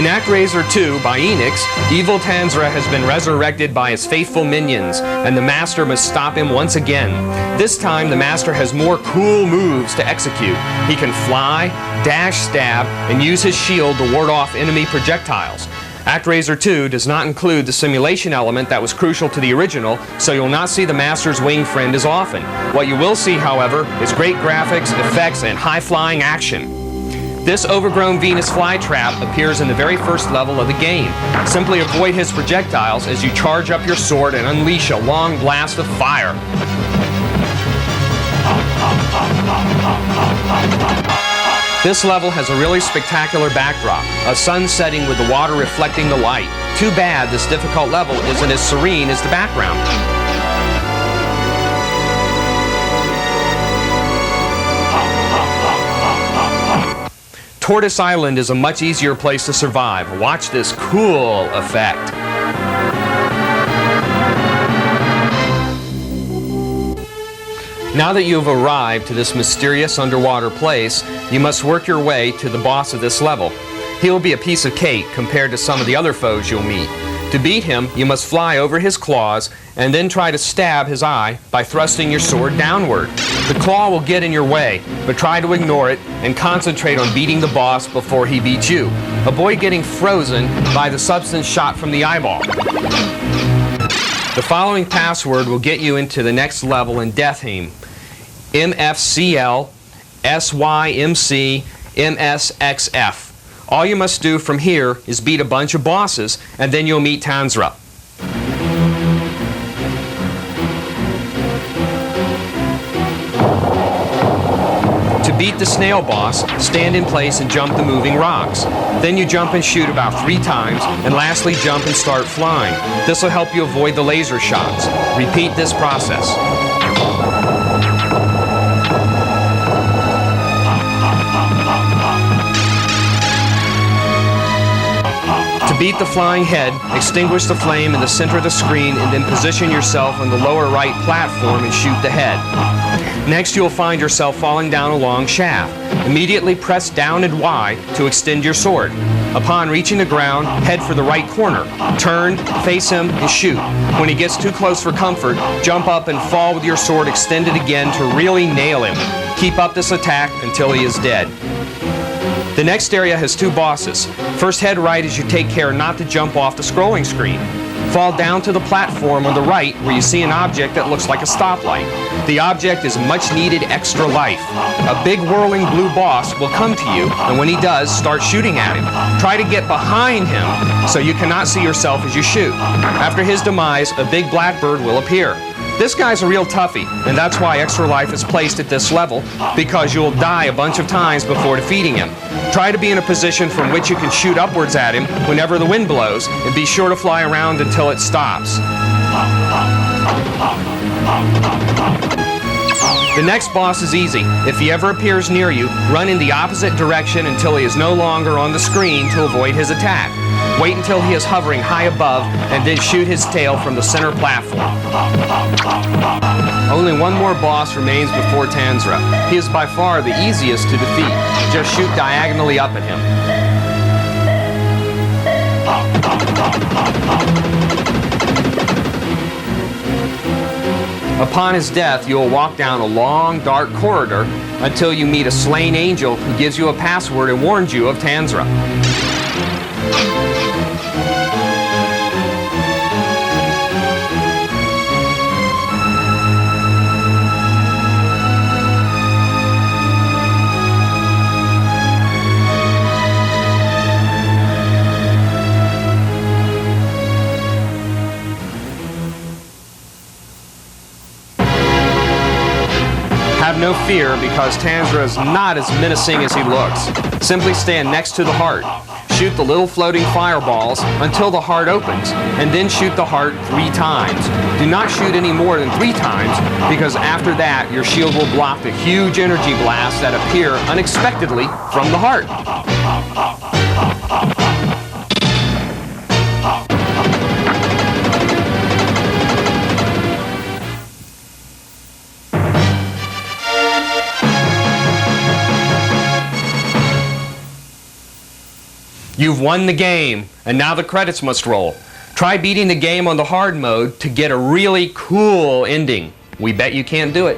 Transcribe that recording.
ActRaiser 2 by Enix, evil Tanra has been resurrected by his faithful minions, and the Master must stop him once again. This time, the Master has more cool moves to execute. He can fly, dash, stab, and use his shield to ward off enemy projectiles. ActRaiser 2 does not include the simulation element that was crucial to the original, so you'll not see the Master's wing friend as often. What you will see, however, is great graphics, effects, and high-flying action. This overgrown Venus flytrap appears in the very first level of the game. Simply avoid his projectiles as you charge up your sword and unleash a long blast of fire. This level has a really spectacular backdrop, a sun setting with the water reflecting the light. Too bad this difficult level isn't as serene as the background. Tortoise Island is a much easier place to survive. Watch this cool effect. Now that you have arrived to this mysterious underwater place, you must work your way to the boss of this level. He will be a piece of cake compared to some of the other foes you'll meet. To beat him, you must fly over his claws and then try to stab his eye by thrusting your sword downward. The claw will get in your way, but try to ignore it and concentrate on beating the boss before he beats you. Avoid getting frozen by the substance shot from the eyeball. The following password will get you into the next level in Deathheim. MFCL SYMC MSXF. All you must do from here is beat a bunch of bosses, and then you'll meet Tanra. To beat the snail boss, stand in place and jump the moving rocks. Then you jump and shoot about 3 times, and lastly jump and start flying. This will help you avoid the laser shots. Repeat this process. To beat the flying head, extinguish the flame in the center of the screen and then position yourself on the lower right platform and shoot the head. Next, you'll find yourself falling down a long shaft. Immediately press down and Y to extend your sword. Upon reaching the ground, head for the right corner. Turn, face him, and shoot. When he gets too close for comfort, jump up and fall with your sword extended again to really nail him. Keep up this attack until he is dead. The next area has 2 bosses. First, head right as you take care not to jump off the scrolling screen. Fall down to the platform on the right where you see an object that looks like a stoplight. The object is much needed extra life. A big whirling blue boss will come to you, and when he does, start shooting at him. Try to get behind him so you cannot see yourself as you shoot. After his demise, a big blackbird will appear. This guy's a real toughie, and that's why extra life is placed at this level, because you'll die a bunch of times before defeating him. Try to be in a position from which you can shoot upwards at him whenever the wind blows, and be sure to fly around until it stops. The next boss is easy. If he ever appears near you, run in the opposite direction until he is no longer on the screen to avoid his attack. Wait until he is hovering high above, and then shoot his tail from the center platform. Only one more boss remains before Tanra. He is by far the easiest to defeat. Just shoot diagonally up at him. Upon his death, you will walk down a long, dark corridor until you meet a slain angel who gives you a password and warns you of Tanra. Have no fear, because Tanra is not as menacing as he looks. Simply stand next to the heart. Shoot the little floating fireballs until the heart opens, and then shoot the heart 3 times. Do not shoot any more than 3 times, because after that your shield will block the huge energy blasts that appear unexpectedly from the heart. You've won the game, and now the credits must roll. Try beating the game on the hard mode to get a really cool ending. We bet you can't do it.